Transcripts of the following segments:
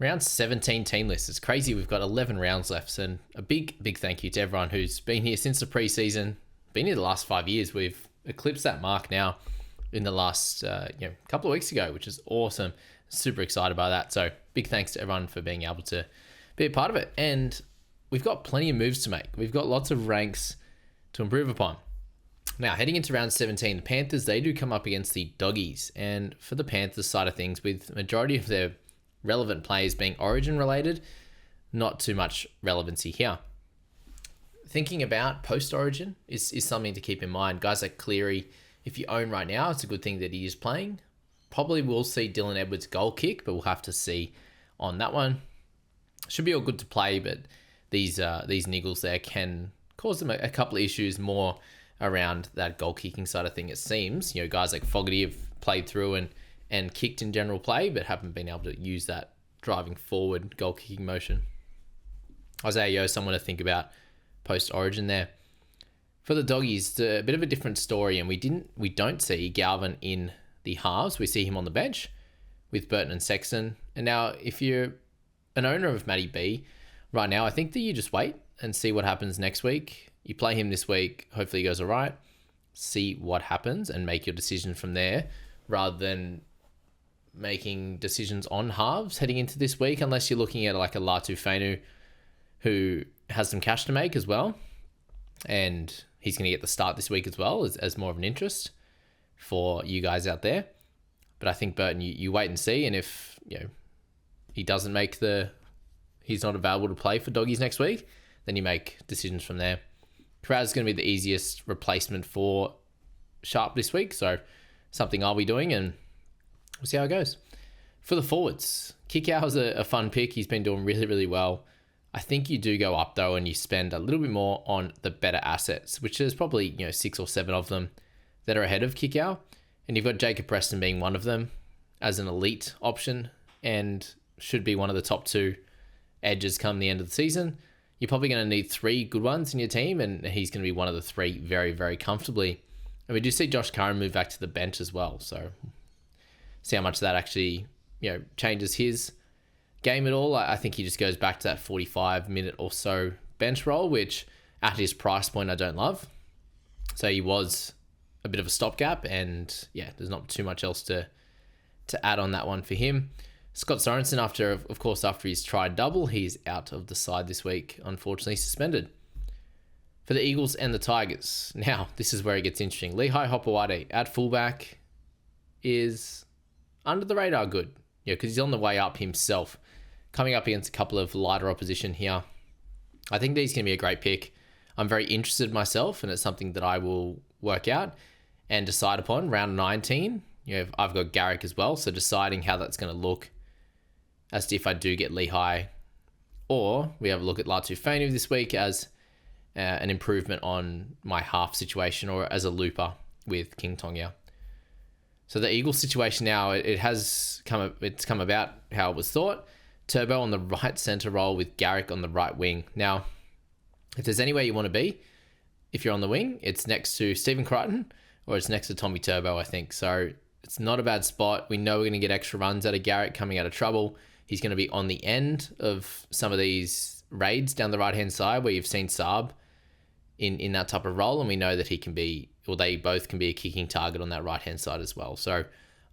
Round 17 team list. It's crazy. We've got 11 rounds left. And a big thank you to everyone who's been here since the preseason. Been here the last 5 years. We've eclipsed that mark now in the last couple of weeks ago, which is awesome. Super excited by that. So big thanks to everyone for being able to be a part of it. And we've got plenty of moves to make. We've got lots of ranks to improve upon. Now, heading into round 17, the Panthers, they do come up against the Doggies. And for the Panthers side of things, with the majority of their relevant players being origin related, not too much relevancy here. Thinking about post origin is something to keep in mind. Guys like Cleary, if you own right now, it's a good thing that he is playing. Probably will see Dylan Edwards goal kick, but we'll have to see on that one. Should be all good to play, but these niggles there can cause them a couple of issues more around that goal kicking side of thing, it seems. Guys like Fogarty have played through and kicked in general play, but haven't been able to use that driving forward goal kicking motion. Isaiah Yeo, someone to think about post origin there. For the Doggies, it's a bit of a different story, and we don't see Galvin in the halves. We see him on the bench with Burton and Sexton. And now, if you're an owner of Matty B right now, I think that you just wait and see what happens next week. You play him this week, hopefully he goes all right. See what happens and make your decision from there, rather than making decisions on halves heading into this week, unless you're looking at like a Latu Fainu who has some cash to make as well. And he's going to get the start this week as well as more of an interest for you guys out there. But I think Burton, you wait and see. And if he doesn't he's not available to play for Doggies next week, then you make decisions from there. Crowd is going to be the easiest replacement for Sharp this week. So something I'll be doing, and we'll see how it goes. For the forwards, Kickout is a fun pick. He's been doing really, really well. I think you do go up, though, and you spend a little bit more on the better assets, which is probably 6 or 7 of them that are ahead of Kickout. And you've got Jacob Preston being one of them as an elite option and should be one of the top 2 edges come the end of the season. You're probably going to need 3 good ones in your team, and he's going to be one of the 3 very, very comfortably. And we do see Josh Curran move back to the bench as well, so see how much that actually changes his game at all. I think he just goes back to that 45-minute or so bench role, which at his price point I don't love. So he was a bit of a stopgap, and there's not too much else to add on that one for him. Scott Sorensen, after he's tried double, he's out of the side this week, unfortunately suspended. For the Eagles and the Tigers, now this is where it gets interesting. Lehigh Hopewade at fullback is under the radar good, because he's on the way up himself, coming up against a couple of lighter opposition here. I think that he's going to be a great pick. I'm very interested myself, and it's something that I will work out and decide upon. Round 19, I've got Garrick as well, so deciding how that's going to look as to if I do get Lehigh, or we have a look at Latu Fainu this week as an improvement on my half situation, or as a looper with King Tonga. So the Eagles situation now, it's come about how it was thought. Turbo on the right center role with Garrick on the right wing. Now, if there's anywhere you want to be, if you're on the wing, it's next to Stephen Crichton or it's next to Tommy Turbo, I think. So it's not a bad spot. We know we're going to get extra runs out of Garrick coming out of trouble. He's going to be on the end of some of these raids down the right-hand side where you've seen Saab in that type of role, and we know that he can be, or they both can be a kicking target on that right-hand side as well. So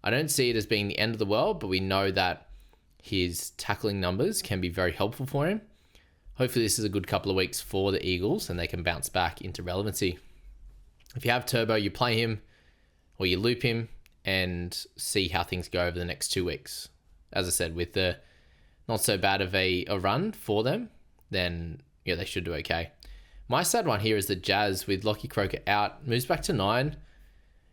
I don't see it as being the end of the world, but we know that his tackling numbers can be very helpful for him. Hopefully this is a good couple of weeks for the Eagles and they can bounce back into relevancy. If you have Turbo, you play him or you loop him and see how things go over the next 2 weeks. As I said, with the not so bad of a run for them, then they should do okay. My sad one here is the Jazz with Lockie Croker out, moves back to 9.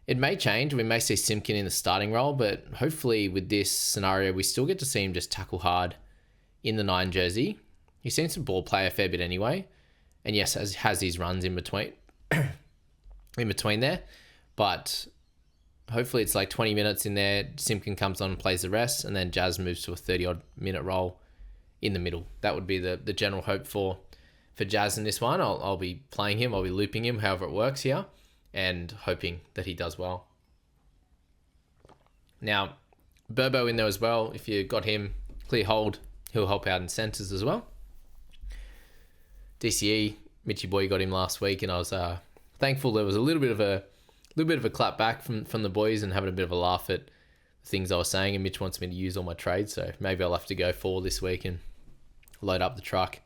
It may change. We may see Simpkin in the starting role, but hopefully with this scenario, we still get to see him just tackle hard in the 9 jersey. He seems to ball play a fair bit anyway. And yes, has his runs in between there. But hopefully it's like 20 minutes in there. Simpkin comes on and plays the rest, and then Jazz moves to a 30-odd minute role in the middle. That would be the general hope for Jazz in this one. I'll be playing him. I'll be looping him, however it works here, and hoping that he does well. Now, Burbo in there as well. If you got him, clear hold. He'll help out in centres as well. DCE, Mitchy boy got him last week, and I was thankful there was a little bit of a clap back from the boys and having a bit of a laugh at the things I was saying. And Mitch wants me to use all my trades, so maybe I'll have to go 4 this week and load up the truck.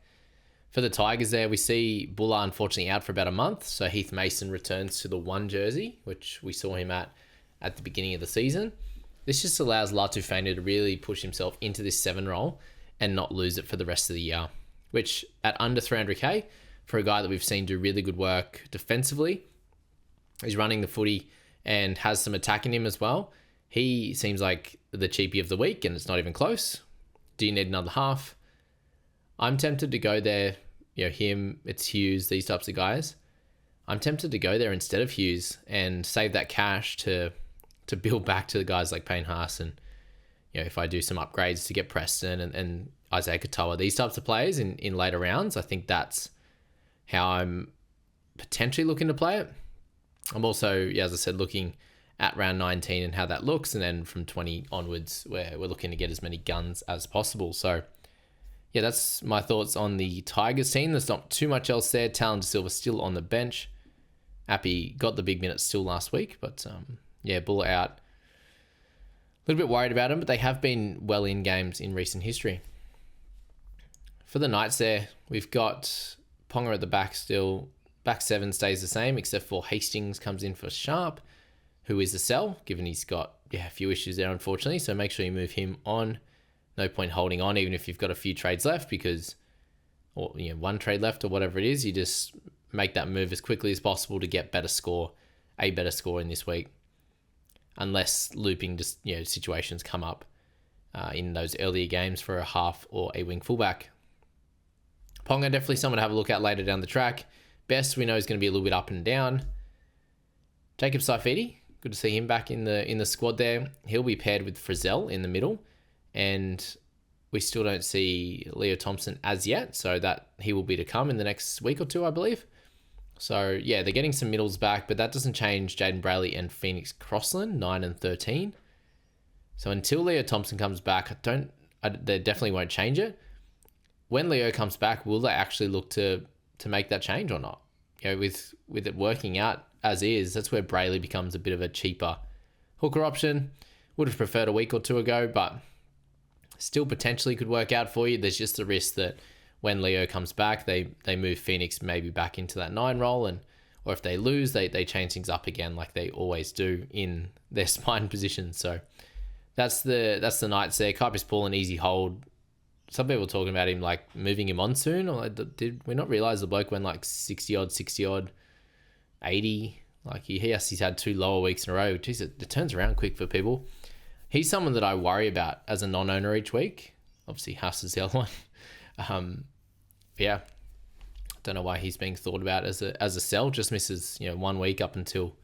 For the Tigers there, we see Buller unfortunately out for about a month, so Heath Mason returns to the 1 jersey, which we saw him at the beginning of the season. This just allows Latu Fainu to really push himself into this 7 role and not lose it for the rest of the year, which at under 300k, for a guy that we've seen do really good work defensively, he's running the footy and has some attack in him as well. He seems like the cheapie of the week, and it's not even close. Do you need another half? I'm tempted to go there, him, it's Hughes, these types of guys. I'm tempted to go there instead of Hughes and save that cash to build back to the guys like Payne Haas, and if I do some upgrades to get Preston and Isaiah Katoa, these types of players in later rounds, I think that's how I'm potentially looking to play it. I'm also, as I said, looking at round 19 and how that looks, and then from 20 onwards, where we're looking to get as many guns as possible. So, yeah, that's my thoughts on the Tigers team. There's not too much else there. Talon Silva still on the bench. Appy got the big minutes still last week, but Buller out. A little bit worried about him, but they have been well in games in recent history. For the Knights there, we've got Ponga at the back still. Back 7 stays the same, except for Hastings comes in for Sharp, who is a sell, given he's got a few issues there, unfortunately. So make sure you move him on. No point holding on, even if you've got a few trades left, or 1 trade left or whatever it is. You just make that move as quickly as possible to get a better score in this week. Unless looping situations come up in those earlier games for a half or a wing fullback. Ponga, definitely someone to have a look at later down the track. Best we know is going to be a little bit up and down. Jacob Saifidi, good to see him back in the squad there. He'll be paired with Frizzell in the middle, and we still don't see Leo Thompson as yet, so that he will be to come in the next week or 2, I believe. So, they're getting some middles back, but that doesn't change Jaden Brayley and Phoenix Crossland, 9 and 13. So until Leo Thompson comes back, they definitely won't change it. When Leo comes back, will they actually look to make that change or not? With it working out as is, that's where Brayley becomes a bit of a cheaper hooker option. Would have preferred a week or 2 ago, but still potentially could work out for you. There's just the risk that when Leo comes back, they move Phoenix maybe back into that 9 role, or if they lose, they change things up again like they always do in their spine position. So that's the Knights there. Kuipers Paul an easy hold. Some people are talking about him like moving him on soon, or did we not realize the bloke went like 60 odd, 80? Like he's had 2 lower weeks in a row. Jeez, it turns around quick for people. He's someone that I worry about as a non-owner each week. Obviously, Haas is the other one. I don't know why he's being thought about as a sell. Just misses 1 week up until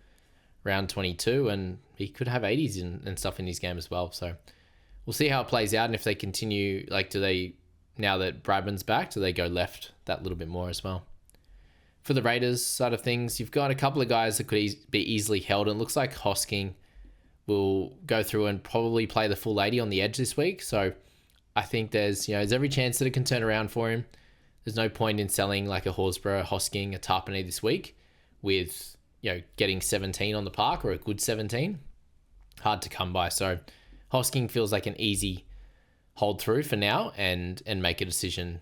round 22, and he could have 80s and stuff in his game as well. So we'll see how it plays out, and if they continue, now that Bradman's back, do they go left that little bit more as well? For the Raiders side of things, you've got a couple of guys that could be easily held, and it looks like Hosking will go through and probably play the full 80 on the edge this week. So I think there's every chance that it can turn around for him. There's no point in selling like a Horsburgh, a Hosking, a Tarpanay this week with, getting 17 on the park or a good 17. Hard to come by. So Hosking feels like an easy hold through for now and make a decision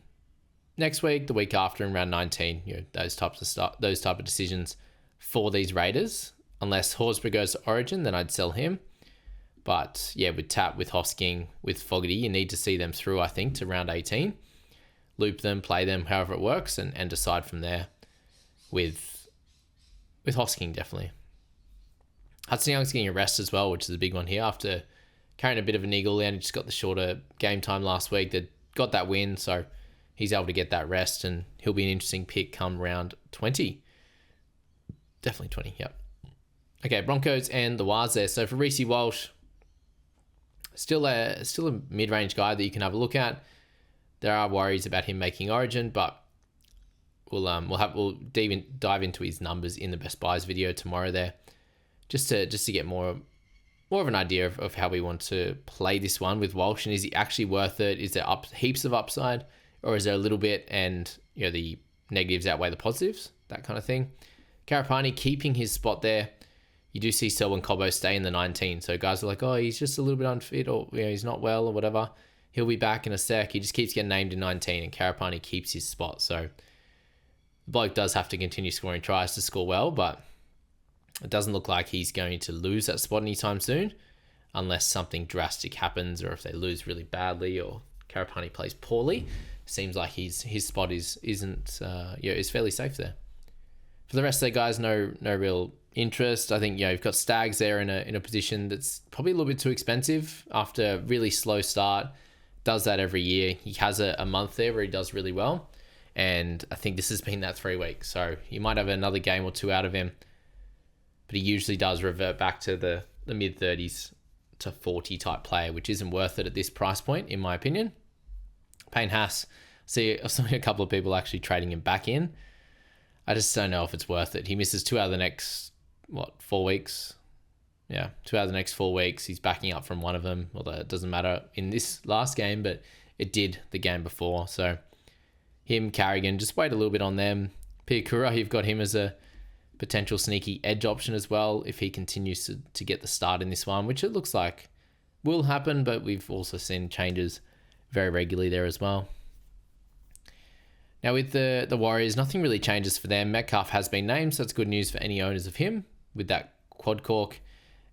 next week, the week after, in round 19. Those type of decisions for these Raiders. Unless Horsburgh goes to Origin, then I'd sell him. But with Tap, with Hosking, with Fogarty, you need to see them through, I think, to round 18. Loop them, play them, however it works, and decide from there with Hosking, definitely. Hudson Young's getting a rest as well, which is a big one here. After carrying a bit of an eagle and he just got the shorter game time last week, they got that win, so he's able to get that rest, and he'll be an interesting pick come round 20. Definitely 20, yep. Okay, Broncos and the Wars there. So for Reece Walsh, still a mid-range guy that you can have a look at. There are worries about him making Origin, but we'll dive into his numbers in the Best Buys video tomorrow there, just to get more more of an idea of how we want to play this one with Walsh, and is he actually worth it? Is there heaps of upside, or is there a little bit and the negatives outweigh the positives, that kind of thing? Karapani keeping his spot there. You do see Selwyn Cobbo stay in the 19, so guys are like, oh, he's just a little bit unfit, or he's not well or whatever. He'll be back in a sec. He just keeps getting named in 19, and Karapani keeps his spot. So the bloke does have to continue scoring tries to score well, but it doesn't look like he's going to lose that spot anytime soon, unless something drastic happens, or if they lose really badly, or Karapani plays poorly. Seems like his spot is fairly safe there. For the rest of the guys, no real interest. I think you've got Stags there in a position that's probably a little bit too expensive after a really slow start. Does that every year. He has a month there where he does really well, and I think this has been that 3 weeks. So you might have another game or two out of him, but he usually does revert back to the mid 30s to 40 type player, which isn't worth it at this price point, in my opinion. Payne Haas, I've seen a couple of people actually trading him back in. I just don't know if it's worth it. He misses 2 out of the next, 4 weeks? Yeah, 2 out of the next 4 weeks. He's backing up from one of them, although it doesn't matter in this last game, but it did the game before. So him, Carrigan, just wait a little bit on them. Piakura, you've got him as a potential sneaky edge option as well if he continues to get the start in this one, which it looks like will happen, but we've also seen changes very regularly there as well. Now with the Warriors, nothing really changes for them. Metcalf has been named, so that's good news for any owners of him with that quad cork.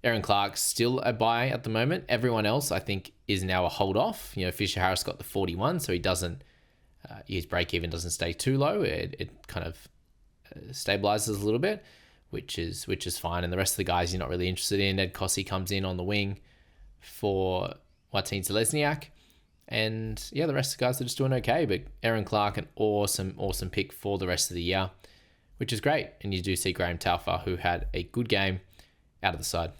Aaron Clark's still a buy at the moment. Everyone else, I think, is now a hold off. Fisher Harris got the 41, so he doesn't, his break even doesn't stay too low. It kind of stabilizes a little bit, which is fine. And the rest of the guys you're not really interested in. Ed Cossey comes in on the wing for Martin Zelezniak. And yeah, the rest of the guys are just doing okay. But Aaron Clark, an awesome pick for the rest of the year, which is great. And you do see Graham Taufa, who had a good game, out of the side.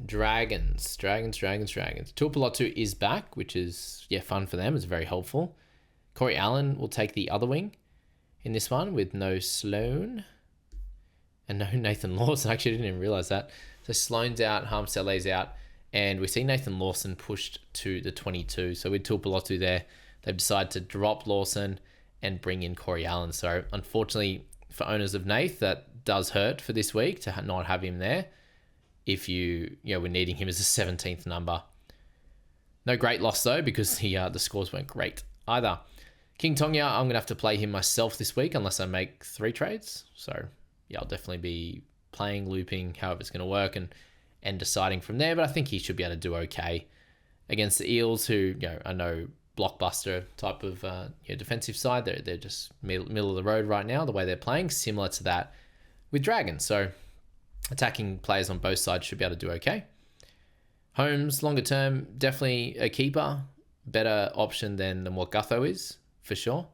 Dragons. Tuipulotu is back, which is fun for them. It's very helpful. Corey Allen will take the other wing in this one with no Sloan and no Nathan Lawson. Actually, I didn't even realize that. So Sloan's out, Harmsele's out, and we see Nathan Lawson pushed to the 22. So with Tuipulotu there, they've decided to drop Lawson and bring in Corey Allen. So unfortunately for owners of Nath, that does hurt for this week to not have him there if you were needing him as a 17th number. No great loss though, because the scores weren't great either. King Tonga, I'm going to have to play him myself this week unless I make 3 trades. So yeah, I'll definitely be playing, looping, however it's going to work and deciding from there. But I think he should be able to do okay against the Eels, who are no blockbuster type of defensive side. They're just middle of the road right now, the way they're playing, similar to that with Dragons. So attacking players on both sides should be able to do okay. Holmes, longer term, definitely a keeper. Better option than what Gutho is, for sure.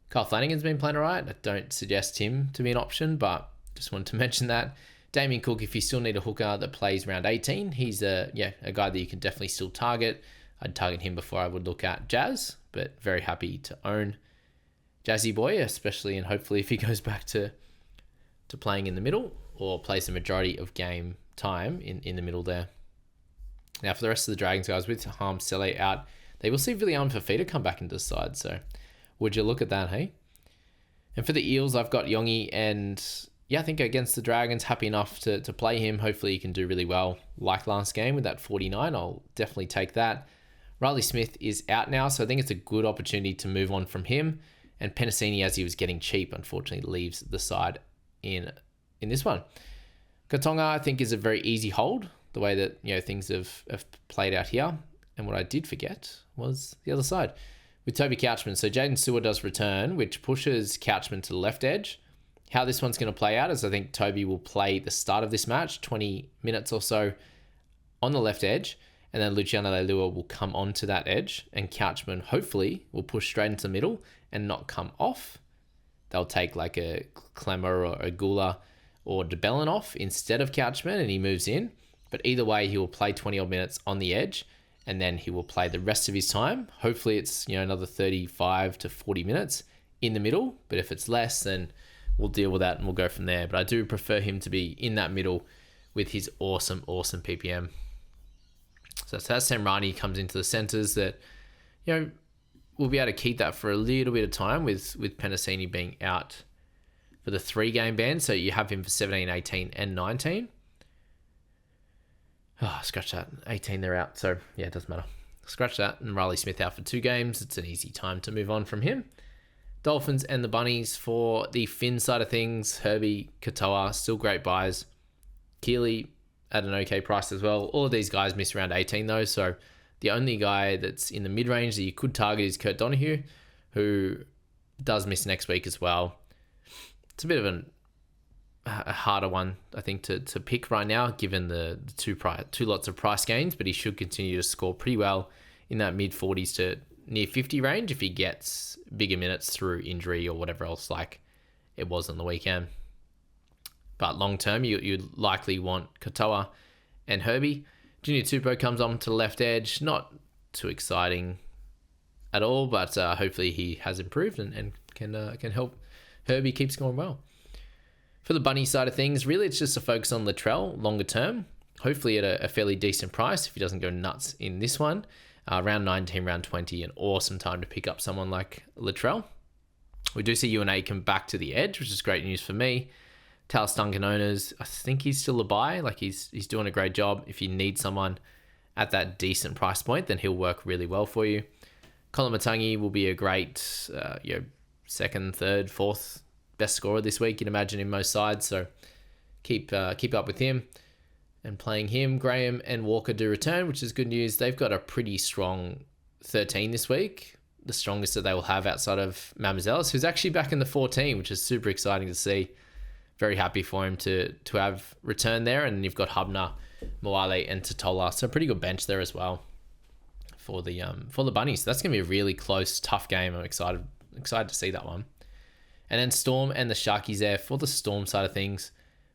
Kyle Flanagan's been playing all right. I don't suggest him to be an option, but just wanted to mention that. Damien Cook, if you still need a hooker that plays round 18, he's a guy that you can definitely still target. I'd target him before I would look at Jazz, but very happy to own Jazzy Boy, especially and hopefully if he goes back to playing in the middle or plays the majority of game time in the middle there. Now for the rest of the Dragons guys, with Harm Sele out, they will see William Fafita come back into the side. So would you look at that, hey? And for the Eels, I've got Yongi, and I think against the Dragons, happy enough to play him. Hopefully he can do really well like last game with that 49. I'll definitely take that. Riley Smith is out now, so I think it's a good opportunity to move on from him. And Penasini, as he was getting cheap, unfortunately leaves the side in this one. Katonga, I think, is a very easy hold, the way that things have played out here. And what I did forget was the other side with Toby Couchman. So Jaden Stewart does return, which pushes Couchman to the left edge. How this one's going to play out is I think Toby will play the start of this match, 20 minutes or so on the left edge, and then Luciano Leilua will come onto that edge, and Couchman hopefully will push straight into the middle and not come off. They'll take like a Clemmer or a Gula or DeBellin off instead of Couchman, and he moves in. But either way, he will play 20 odd minutes on the edge, and then he will play the rest of his time. Hopefully it's another 35 to 40 minutes in the middle, but if it's less, then we'll deal with that and we'll go from there. But I do prefer him to be in that middle with his awesome PPM. So that's how Sam Rani comes into the centres that, we'll be able to keep that for a little bit of time with Penasini being out for the 3-game ban. So you have him for 17, 18 and 19. Oh, scratch that. 18, they're out. So, yeah, it doesn't matter. Scratch that. And Riley Smith out for 2 games. It's an easy time to move on from him. Dolphins and the Bunnies for the Finn side of things. Herbie, Katoa, still great buys. Keely at an okay price as well. All of these guys miss around 18 though. So the only guy that's in the mid-range that you could target is Kurt Donahue, who does miss next week as well. It's a bit of a harder one, I think, to pick right now, given the two lots of price gains, but he should continue to score pretty well in that mid-40s to near 50 range if he gets bigger minutes through injury or whatever else like it was on the weekend. But long-term, you'd likely want Katoa and Herbie. Junior Tupou comes on to the left edge. Not too exciting at all, but hopefully he has improved and can help Herbie keep scoring well. For the Bunny side of things, really it's just a focus on Latrell longer term, hopefully at a fairly decent price if he doesn't go nuts in this one. Round 19, round 20, an awesome time to pick up someone like Latrell. We do see UNA come back to the edge, which is great news for me. Talis Duncan owners, I think he's still a buy. Like he's doing a great job. If you need someone at that decent price point, then he'll work really well for you. Colin Matangi will be a great second, third, fourth best scorer this week, you'd imagine, in most sides. So keep up with him and playing him. Graham and Walker do return, which is good news. They've got a pretty strong 13 this week, the strongest that they will have outside of Mamazellus, who's actually back in the 14, which is super exciting to see. Very happy for him to have returned there. And you've got Hubner, Moale and Totola. So a pretty good bench there as well for the Bunnies. So that's going to be a really close, tough game. I'm excited to see that one. And then Storm and the Sharkies there for the Storm side of things.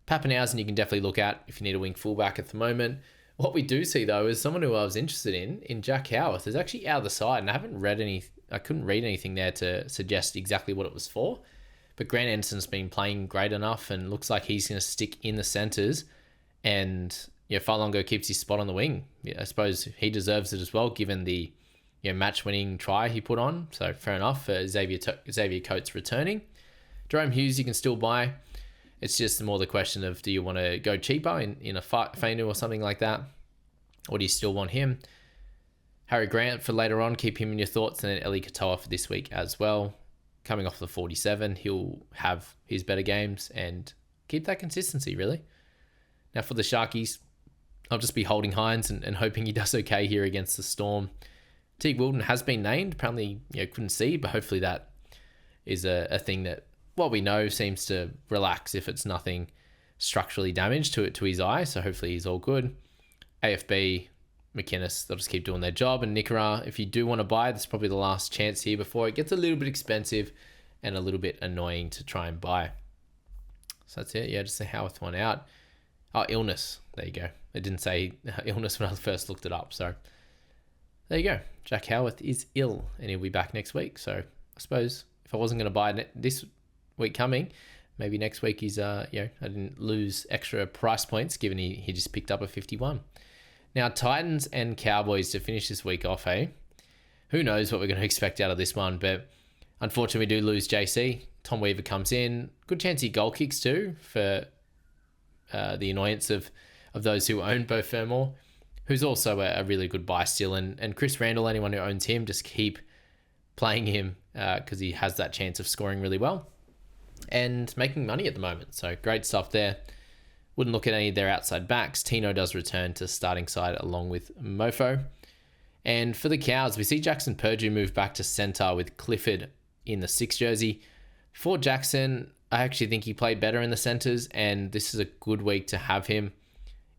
Pappenhausen you can definitely look at if you need a wing fullback at the moment. What we do see though is someone who I was interested in Jack Howarth, is actually out of the side, and I couldn't read anything there to suggest exactly what it was for. But Grant Anderson's been playing great enough and looks like he's going to stick in the centres, and Farlongo keeps his spot on the wing. I suppose he deserves it as well, given the match-winning try he put on. So fair enough for Xavier Coates returning. Jerome Hughes you can still buy. It's just more the question of, do you want to go cheaper in a Fainu or something like that? Or do you still want him? Harry Grant for later on, keep him in your thoughts. And then Eli Katoa for this week as well. Coming off the 47, he'll have his better games and keep that consistency, really. Now for the Sharkies, I'll just be holding Hines and hoping he does okay here against the Storm. Teague Wilton has been named. Apparently, couldn't see, but hopefully that is a thing that, what we know, seems to relax if it's nothing structurally damaged to his eye. So hopefully he's all good. AFB, McInnes, they'll just keep doing their job. And Nikora, if you do want to buy, this is probably the last chance here before it gets a little bit expensive and a little bit annoying to try and buy. So that's it. Yeah, just the Howarth one out. Oh, illness. There you go. It didn't say illness when I first looked it up. So there you go. Jack Howarth is ill and he'll be back next week. So I suppose if I wasn't going to buy this week coming, maybe next week he's I didn't lose extra price points given he just picked up a 51. Now Titans and Cowboys to finish this week off, who knows what we're going to expect out of this one, but unfortunately we do lose JC. Tom Weaver comes in, good chance he goal kicks too for the annoyance of those who own Beau Fermor, who's also a really good buy still, and Chris Randall, anyone who owns him, just keep playing him because he has that chance of scoring really well and making money at the moment. So great stuff there. Wouldn't look at any of their outside backs. Tino does return to starting side along with Mofo. And for the Cows, we see Jackson Purdue move back to centre with Clifford in the 6 jersey. For Jackson, I actually think he played better in the centres, and this is a good week to have him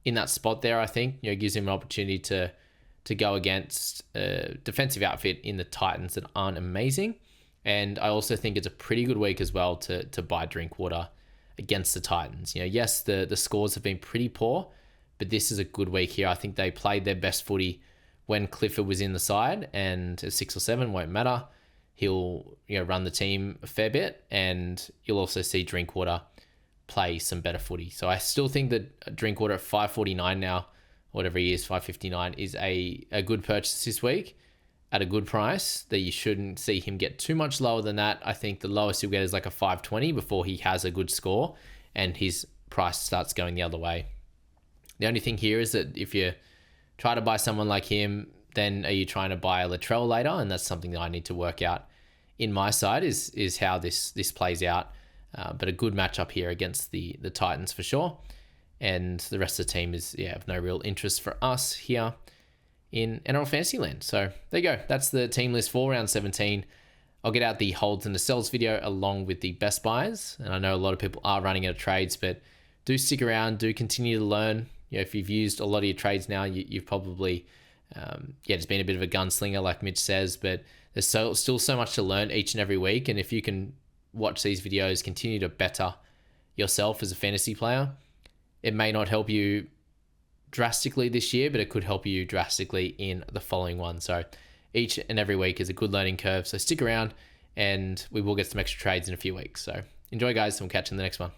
in that spot there, I think. Gives him an opportunity to go against a defensive outfit in the Titans that aren't amazing. And I also think it's a pretty good week as well to buy Drinkwater against the Titans. Yes, the scores have been pretty poor, but this is a good week here. I think they played their best footy when Clifford was in the side, and a 6 or 7 won't matter. He'll run the team a fair bit, and you'll also see Drinkwater play some better footy. So I still think that Drinkwater at 549 now, whatever he is, 559, is a good purchase this week at a good price, that you shouldn't see him get too much lower than that. I think the lowest he'll get is like a 520 before he has a good score and his price starts going the other way. The only thing here is that if you try to buy someone like him, then are you trying to buy a Latrell later? And that's something that I need to work out in my side is how this plays out. But a good matchup here against the Titans for sure. And the rest of the team is of no real interest for us here in NRL Fantasy land. So there you go. That's the team list for round 17. I'll get out the holds and the sells video along with the best buys. And I know a lot of people are running out of trades, but do stick around, do continue to learn. If you've used a lot of your trades now, you've probably, just been a bit of a gunslinger like Mitch says, but there's still so much to learn each and every week. And if you can watch these videos, continue to better yourself as a fantasy player, it may not help you drastically this year, but it could help you drastically in the following one. So each and every week is a good learning curve. So stick around and we will get some extra trades in a few weeks. So enjoy, guys, and we'll catch you in the next one.